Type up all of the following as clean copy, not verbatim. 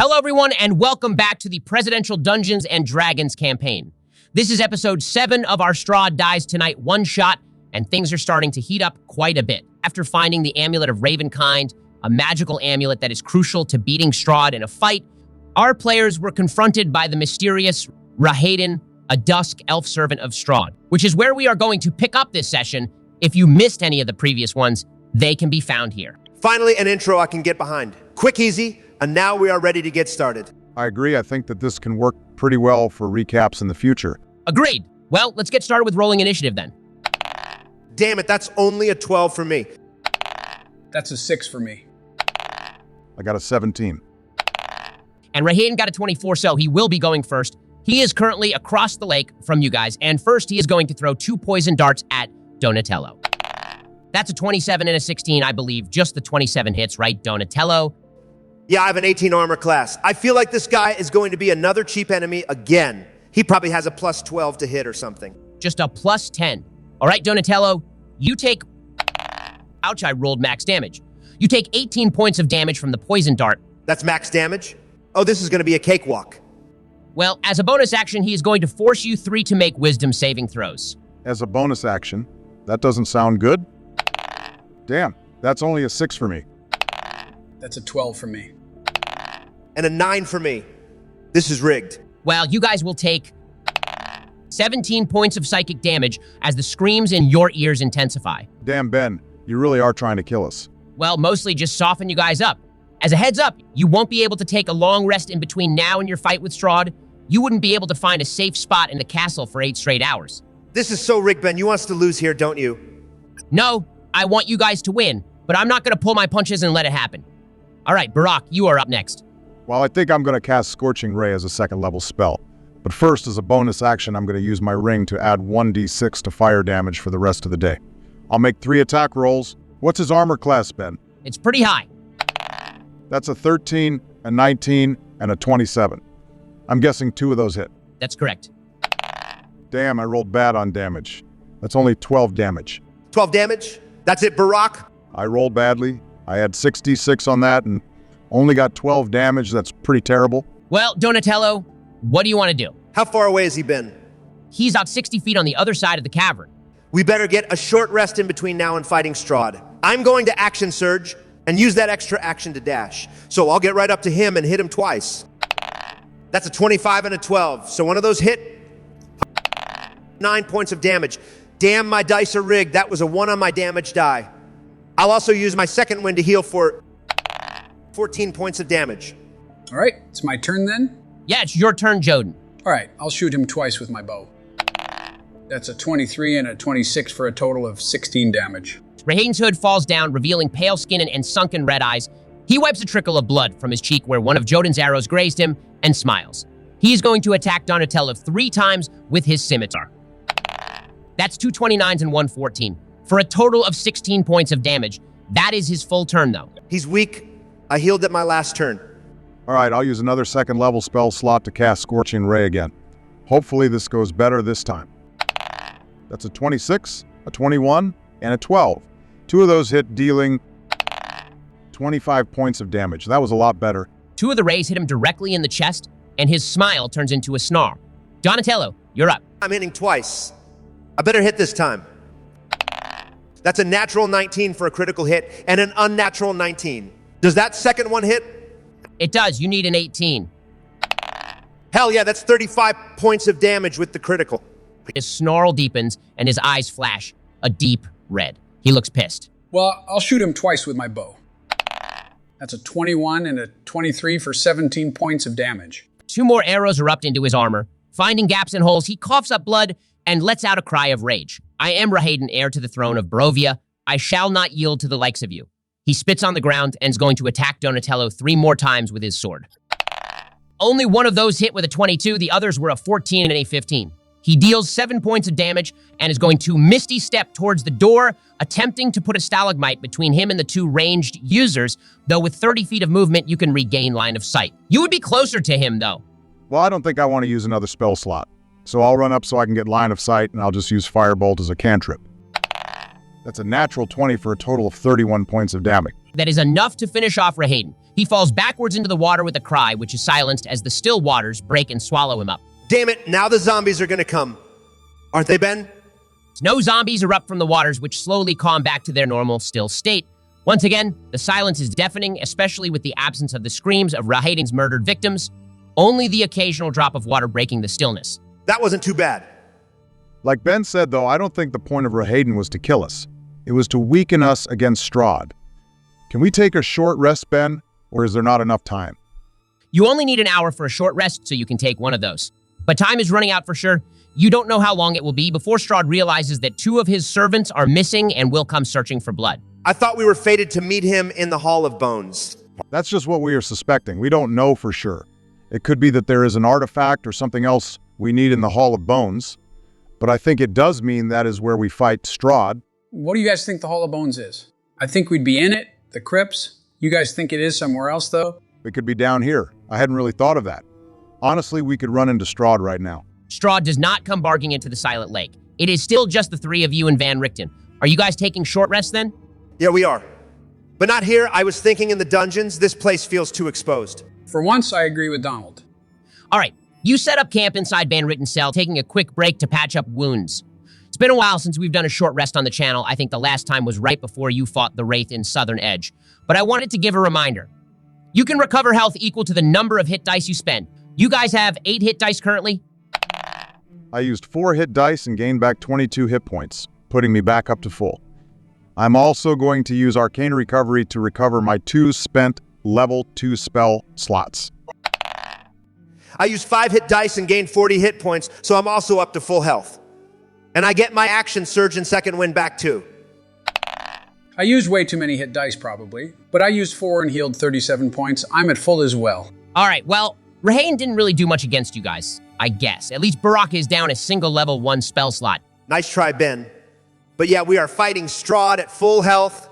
Hello, everyone, and welcome back to the Presidential Dungeons & Dragons campaign. This is episode 7 of our Strahd Dies Tonight one-shot, and things are starting to heat up quite a bit. After finding the Amulet of Ravenkind, a magical amulet that is crucial to beating Strahd in a fight, our players were confronted by the mysterious Rahadin, a Dusk elf servant of Strahd, which is where we are going to pick up this session. If you missed any of the previous ones, they can be found here. Finally, an intro I can get behind. Quick, easy, and now we are ready to get started. I agree. I think that this can work pretty well for recaps in the future. Agreed. Well, let's get started with rolling initiative then. Damn it, that's only a 12 for me. That's a 6 for me. I got a 17. And Rahadin got a 24, so he will be going first. He is currently across the lake from you guys, and first he is going to throw 2 poison darts at Donatello. That's a 27 and a 16, I believe. Just the 27 hits, right, Donatello? Yeah, I have an 18 armor class. I feel like this guy is going to be another cheap enemy again. He probably has a plus 12 to hit or something. Just a plus 10. All right, Donatello, you take... Ouch, I rolled max damage. You take 18 points of damage from the poison dart. That's max damage? Oh, this is going to be a cakewalk. Well, as a bonus action, he is going to force you 3 to make wisdom saving throws. As a bonus action, that doesn't sound good. Damn, that's only a 6 for me. That's a 12 for me. And a 9 for me. This is rigged. Well, you guys will take 17 points of psychic damage as the screams in your ears intensify. Damn, Ben, you really are trying to kill us. Well, mostly just soften you guys up. As a heads up, you won't be able to take a long rest in between now and your fight with Strahd. You wouldn't be able to find a safe spot in the castle for 8 straight hours. This is so rigged, Ben. You want us to lose here, don't you? No, I want you guys to win, but I'm not going to pull my punches and let it happen. All right, Barack, you are up next. Well, I think I'm going to cast Scorching Ray as a second level spell. But first, as a bonus action, I'm going to use my ring to add 1d6 to fire damage for the rest of the day. I'll make 3 attack rolls. What's his armor class, Ben? It's pretty high. That's a 13, a 19, and a 27. I'm guessing 2 of those hit. That's correct. Damn, I rolled bad on damage. That's only 12 damage. 12 damage? That's it, Barack? I rolled badly. I had 66 on that and only got 12 damage. That's pretty terrible. Well, Donatello, what do you want to do? How far away has he been? He's out 60 feet on the other side of the cavern. We better get a short rest in between now and fighting Strahd. I'm going to action surge and use that extra action to dash. So I'll get right up to him and hit him twice. That's a 25 and a 12. So one of those hit. 9 points of damage. Damn, my dice are rigged. That was a 1 on my damage die. I'll also use my second wind to heal for 14 points of damage. All right, it's my turn then? Yeah, it's your turn, Joden. All right, I'll shoot him twice with my bow. That's a 23 and a 26 for a total of 16 damage. Rahadin's hood falls down, revealing pale skin and sunken red eyes. He wipes a trickle of blood from his cheek where one of Joden's arrows grazed him and smiles. He's going to attack Donatello 3 times with his scimitar. That's 2 29s and 1 14, for a total of 16 points of damage. That is his full turn, though. He's weak. I healed at my last turn. All right, I'll use another second level spell slot to cast Scorching Ray again. Hopefully this goes better this time. That's a 26, a 21, and a 12. 2 of those hit, dealing 25 points of damage. That was a lot better. 2 of the rays hit him directly in the chest, and his smile turns into a snarl. Donatello, you're up. I'm hitting twice. I better hit this time. That's a natural 19 for a critical hit and an unnatural 19. Does that second one hit? It does. You need an 18. Hell yeah, that's 35 points of damage with the critical. His snarl deepens, and his eyes flash a deep red. He looks pissed. Well, I'll shoot him twice with my bow. That's a 21 and a 23 for 17 points of damage. 2 more arrows erupt into his armor. Finding gaps and holes, he coughs up blood and lets out a cry of rage. I am Rahadin, heir to the throne of Barovia. I shall not yield to the likes of you. He spits on the ground and is going to attack Donatello 3 more times with his sword. Only one of those hit with a 22. The others were a 14 and a 15. He deals 7 points of damage and is going to misty step towards the door, attempting to put a stalagmite between him and the 2 ranged users, though with 30 feet of movement, you can regain line of sight. You would be closer to him, though. Well, I don't think I want to use another spell slot. So I'll run up so I can get line of sight, and I'll just use Firebolt as a cantrip. That's a natural 20 for a total of 31 points of damage. That is enough to finish off Rahadin. He falls backwards into the water with a cry, which is silenced as the still waters break and swallow him up. Damn it, now the zombies are gonna come. Aren't they, Ben? No zombies erupt from the waters, which slowly calm back to their normal, still state. Once again, the silence is deafening, especially with the absence of the screams of Rahadin's murdered victims, only the occasional drop of water breaking the stillness. That wasn't too bad. Like Ben said, though, I don't think the point of Rahadin was to kill us. It was to weaken us against Strahd. Can we take a short rest, Ben, or is there not enough time? You only need an hour for a short rest, so you can take one of those. But time is running out for sure. You don't know how long it will be before Strahd realizes that 2 of his servants are missing and will come searching for blood. I thought we were fated to meet him in the Hall of Bones. That's just what we are suspecting. We don't know for sure. It could be that there is an artifact or something else we need in the Hall of Bones, but I think it does mean that is where we fight Strahd. What do you guys think the Hall of Bones is? I think we'd be in it, the crypts. You guys think it is somewhere else, though? It could be down here. I hadn't really thought of that. Honestly, we could run into Strahd right now. Strahd does not come barging into the Silent Lake. It is still just the 3 of you and Van Richten. Are you guys taking short rests then? Yeah, we are. But not here. I was thinking in the dungeons. This place feels too exposed. For once, I agree with Donald. All right, you set up camp inside Van Ritten's cell, taking a quick break to patch up wounds. It's been a while since we've done a short rest on the channel. I think the last time was right before you fought the Wraith in Southern Edge. But I wanted to give a reminder. You can recover health equal to the number of hit dice you spend. You guys have 8 hit dice currently? I used 4 hit dice and gained back 22 hit points, putting me back up to full. I'm also going to use Arcane Recovery to recover my 2 spent level 2 spell slots. I used 5 hit dice and gained 40 hit points, so I'm also up to full health. And I get my action surge and second wind back too. I used way too many hit dice, probably, but I used 4 and healed 37 points. I'm at full as well. All right, well, Rahadin didn't really do much against you guys, I guess. At least Baraka is down a single level 1 spell slot. Nice try, Ben. But yeah, we are fighting Strahd at full health.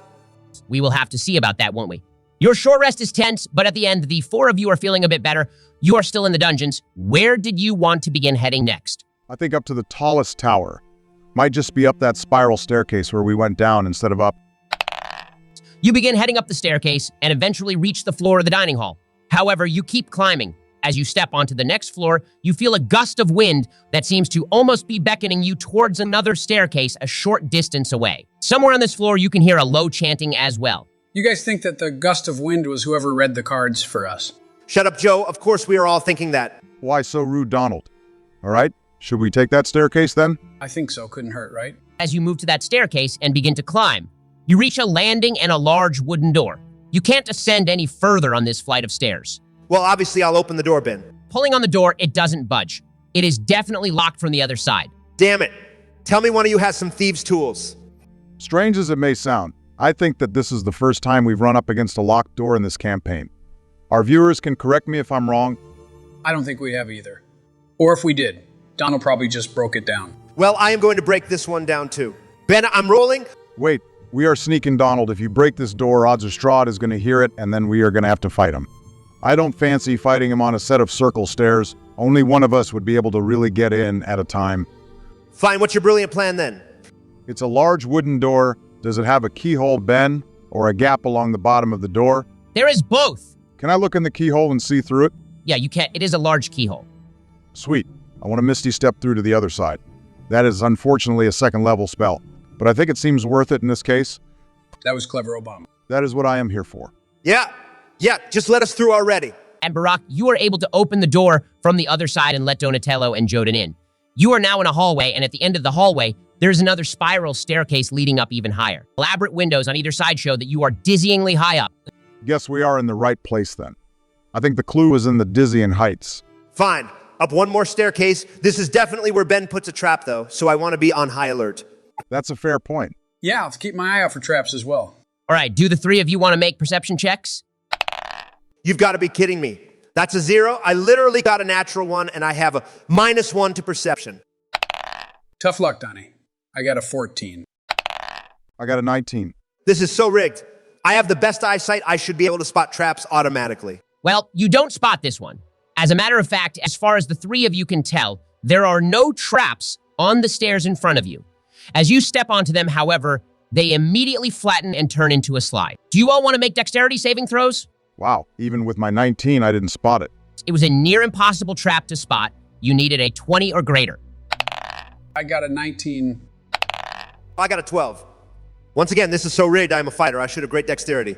We will have to see about that, won't we? Your short rest is tense, but at the end, the 4 of you are feeling a bit better. You are still in the dungeons. Where did you want to begin heading next? I think up to the tallest tower. Might just be up that spiral staircase where we went down instead of up. You begin heading up the staircase and eventually reach the floor of the dining hall. However, you keep climbing. As you step onto the next floor, you feel a gust of wind that seems to almost be beckoning you towards another staircase a short distance away. Somewhere on this floor, you can hear a low chanting as well. You guys think that the gust of wind was whoever read the cards for us? Shut up, Joe. Of course we are all thinking that. Why so rude, Donald? All right, should we take that staircase then? I think so. Couldn't hurt, right? As you move to that staircase and begin to climb, you reach a landing and a large wooden door. You can't ascend any further on this flight of stairs. Well, obviously I'll open the door, Ben. Pulling on the door, it doesn't budge. It is definitely locked from the other side. Damn it. Tell me one of you has some thieves' tools. Strange as it may sound, I think that this is the first time we've run up against a locked door in this campaign. Our viewers can correct me if I'm wrong. I don't think we have either. Or if we did, Donald probably just broke it down. Well, I am going to break this one down too. Ben, I'm rolling. Wait, we are sneaking, Donald. If you break this door, odds are Strahd is going to hear it, and then we are going to have to fight him. I don't fancy fighting him on a set of circle stairs. Only one of us would be able to really get in at a time. Fine, what's your brilliant plan then? It's a large wooden door. Does it have a keyhole, Ben, or a gap along the bottom of the door? There is both. Can I look in the keyhole and see through it? Yeah, you can. It is a large keyhole. Sweet. I want to Misty Step through to the other side. That is unfortunately a second level spell, but I think it seems worth it in this case. That was clever, Obama. That is what I am here for. Yeah, just let us through already. And Barak, you are able to open the door from the other side and let Donatello and Joden in. You are now in a hallway, and at the end of the hallway, there's another spiral staircase leading up even higher. Elaborate windows on either side show that you are dizzyingly high up. Guess we are in the right place then. I think the clue is in the dizzying heights. Fine, up one more staircase. This is definitely where Ben puts a trap though, so I want to be on high alert. That's a fair point. Yeah, I'll keep my eye out for traps as well. All right, do the 3 of you want to make perception checks? You've got to be kidding me. That's a 0. I literally got a natural 1, and I have a -1 to perception. Tough luck, Donnie. I got a 14. I got a 19. This is so rigged. I have the best eyesight. I should be able to spot traps automatically. Well, you don't spot this one. As a matter of fact, as far as the 3 of you can tell, there are no traps on the stairs in front of you. As you step onto them, however, they immediately flatten and turn into a slide. Do you all want to make dexterity saving throws? Wow, even with my 19, I didn't spot it. It was a near impossible trap to spot. You needed a 20 or greater. I got a 19. I got a 12. Once again, this is so rigged, I'm a fighter. I should have great dexterity.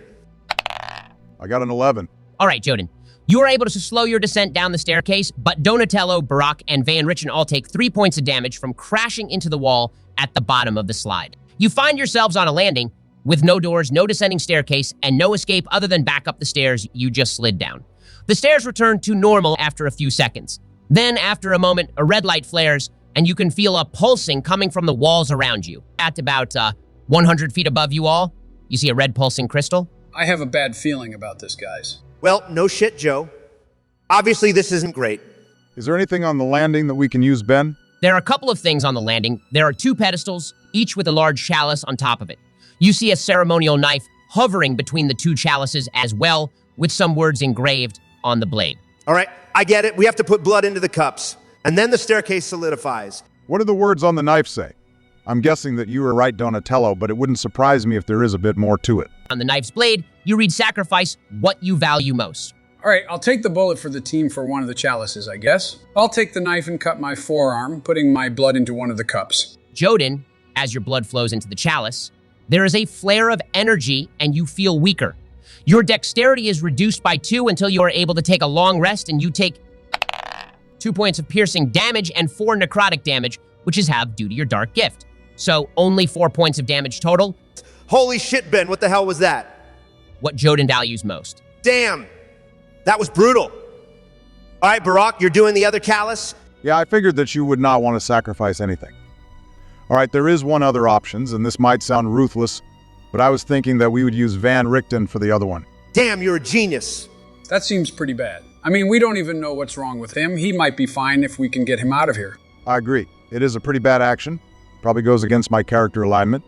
I got an 11. All right, Joden. You are able to slow your descent down the staircase, but Donatello, Barak, and Van Richten all take 3 points of damage from crashing into the wall at the bottom of the slide. You find yourselves on a landing with no doors, no descending staircase, and no escape other than back up the stairs you just slid down. The stairs return to normal after a few seconds. Then, after a moment, a red light flares, and you can feel a pulsing coming from the walls around you. At about 100 feet above you all, you see a red pulsing crystal. I have a bad feeling about this, guys. Well, no shit, Joe. Obviously, this isn't great. Is there anything on the landing that we can use, Ben? There are a couple of things on the landing. There are 2 pedestals, each with a large chalice on top of it. You see a ceremonial knife hovering between the 2 chalices as well, with some words engraved on the blade. All right, I get it. We have to put blood into the cups, and then the staircase solidifies. What do the words on the knife say? I'm guessing that you were right, Donatello, but it wouldn't surprise me if there is a bit more to it. On the knife's blade, you read sacrifice what you value most. All right, I'll take the bullet for the team for one of the chalices, I guess. I'll take the knife and cut my forearm, putting my blood into one of the cups. Joden, as your blood flows into the chalice, there is a flare of energy and you feel weaker. Your dexterity is reduced by 2 until you are able to take a long rest, and you take 2 points of piercing damage and 4 necrotic damage, which is halved due to your dark gift. So only 4 points of damage total. Holy shit, Ben, what the hell was that? What Joden values most. Damn, that was brutal. All right, Barak, you're doing the other chalice? Yeah, I figured that you would not want to sacrifice anything. All right, there is one other option, and this might sound ruthless, but I was thinking that we would use Van Richten for the other one. Damn, you're a genius. That seems pretty bad. I mean, we don't even know what's wrong with him. He might be fine if we can get him out of here. I agree. It is a pretty bad action. Probably goes against my character alignment.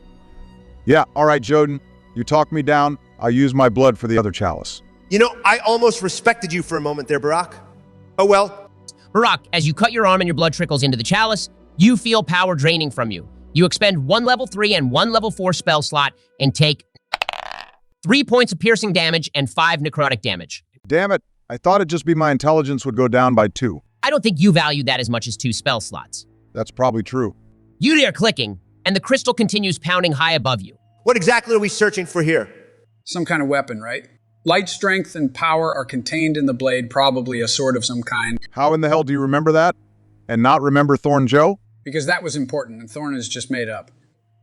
Yeah, all right, Joden. You talked me down. I'll use my blood for the other chalice. You know, I almost respected you for a moment there, Barak. Oh well. Barak, as you cut your arm and your blood trickles into the chalice, you feel power draining from you. You expend 1 level 3 and 1 level 4 spell slot and take 3 points of piercing damage and 5 necrotic damage. Damn it. I thought it'd just be my intelligence would go down by 2. I don't think you value that as much as 2 spell slots. That's probably true. You hear clicking, and the crystal continues pounding high above you. What exactly are we searching for here? Some kind of weapon, right? Light strength and power are contained in the blade, probably a sword of some kind. How in the hell do you remember that? And not remember Thorn Joe? Because that was important, and Thorn is just made up.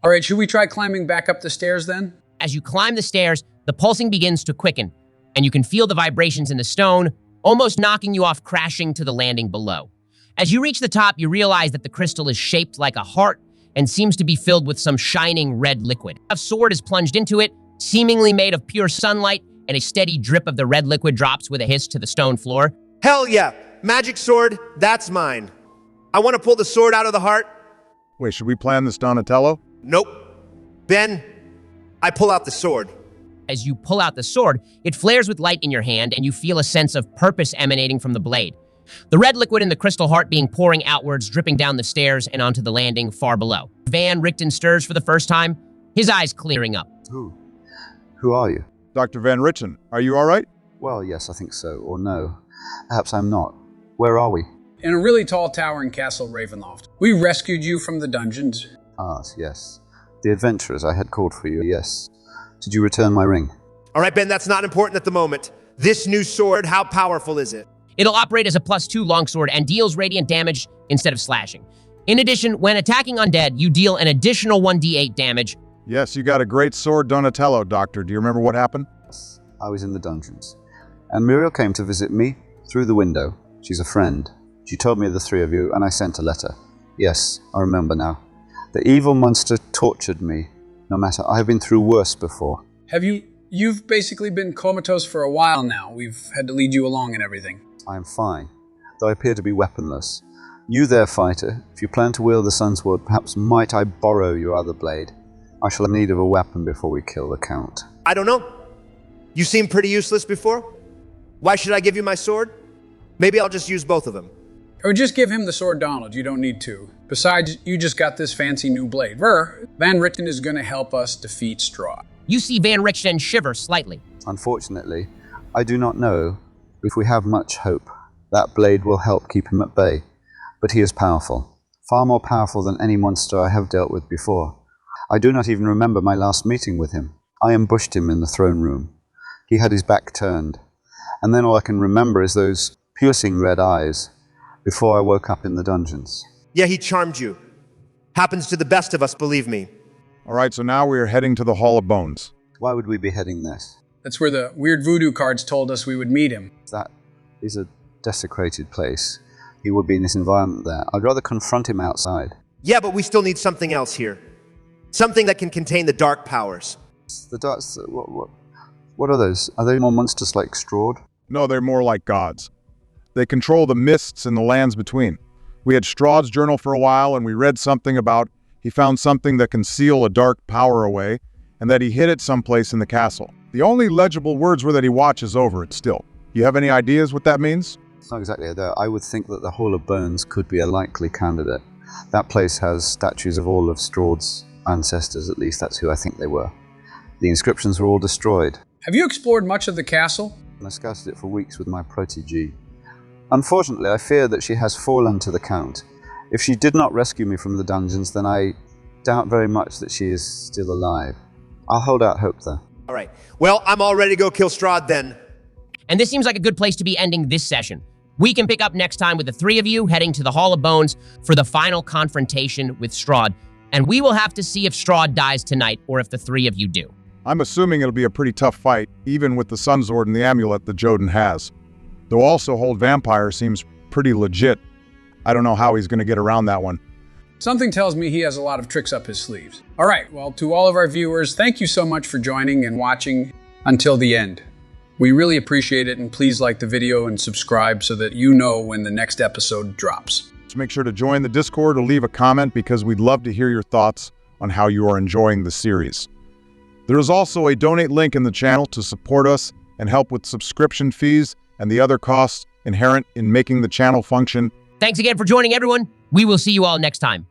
All right, should we try climbing back up the stairs then? As you climb the stairs, the pulsing begins to quicken, and you can feel the vibrations in the stone, almost knocking you off, crashing to the landing below. As you reach the top, you realize that the crystal is shaped like a heart and seems to be filled with some shining red liquid. A sword is plunged into it, seemingly made of pure sunlight, and a steady drip of the red liquid drops with a hiss to the stone floor. Hell yeah, magic sword, that's mine. I want to pull the sword out of the heart. Wait, should we plan this, Donatello? Nope. Ben, I pull out the sword. As you pull out the sword, it flares with light in your hand, and you feel a sense of purpose emanating from the blade. The red liquid in the crystal heart being pouring outwards, dripping down the stairs and onto the landing far below. Van Richten stirs for the first time, his eyes clearing up. Who are you? Dr. Van Richten, are you all right? Well, yes, I think so, or no. Perhaps I'm not. Where are we? In a really tall tower in Castle Ravenloft. We rescued you from the dungeons. Ah, yes. The adventurers I had called for you, yes. Did you return my ring? All right, Ben, that's not important at the moment. This new sword, how powerful is it? It'll operate as a +2 longsword and deals radiant damage instead of slashing. In addition, when attacking undead, you deal an additional 1d8 damage. Yes, you got a great sword, Donatello, Doctor. Do you remember what happened? Yes, I was in the dungeons. And Muriel came to visit me through the window. She's a friend. She told me of the 3 of you, and I sent a letter. Yes, I remember now. The evil monster tortured me. No matter, I have been through worse before. You've basically been comatose for a while now. We've had to lead you along and everything. I am fine, though I appear to be weaponless. You there, fighter, if you plan to wield the sunsword, perhaps might I borrow your other blade? I shall have need of a weapon before we kill the Count. I don't know. You seemed pretty useless before. Why should I give you my sword? Maybe I'll just use both of them. Or just give him the sword, Donald. You don't need to. Besides, you just got this fancy new blade. Van Richten is going to help us defeat Strahd. You see Van Richten shiver slightly. Unfortunately, I do not know if we have much hope. That blade will help keep him at bay, but he is powerful, far more powerful than any monster I have dealt with before. I do not even remember my last meeting with him. I ambushed him in the throne room. He had his back turned, and then all I can remember is those piercing red eyes before I woke up in the dungeons. Yeah, he charmed you. Happens to the best of us, believe me. All right, so now we are heading to the Hall of Bones. Why would we be heading there? That's where the weird voodoo cards told us we would meet him. That is a desecrated place. He would be in this environment there. I'd rather confront him outside. Yeah, but we still need something else here. Something that can contain the dark powers. The darts, what are those? Are they more monsters like Strahd? No, they're more like gods. They control the mists and the lands between. We had Strahd's journal for a while, and we read something about he found something that can seal a dark power away, and that he hid it someplace in the castle. The only legible words were that he watches over it still. You have any ideas what that means? It's not exactly there. I would think that the Hall of Bones could be a likely candidate. That place has statues of all of Strahd's ancestors, at least that's who I think they were. The inscriptions were all destroyed. Have you explored much of the castle? And I scouted it for weeks with my protégée. Unfortunately, I fear that she has fallen to the Count. If she did not rescue me from the dungeons, then I doubt very much that she is still alive. I'll hold out hope, though. All right. Well, I'm all ready to go kill Strahd then. And this seems like a good place to be ending this session. We can pick up next time with the three of you heading to the Hall of Bones for the final confrontation with Strahd. And we will have to see if Strahd dies tonight or if the three of you do. I'm assuming it'll be a pretty tough fight, even with the sunsword and the amulet that Jodin has. Though also hold vampire seems pretty legit. I don't know how he's going to get around that one. Something tells me he has a lot of tricks up his sleeves. All right, well, to all of our viewers, thank you so much for joining and watching until the end. We really appreciate it, and please like the video and subscribe so that you know when the next episode drops. So make sure to join the Discord or leave a comment because we'd love to hear your thoughts on how you are enjoying the series. There is also a donate link in the channel to support us and help with subscription fees and the other costs inherent in making the channel function. Thanks again for joining, everyone. We will see you all next time.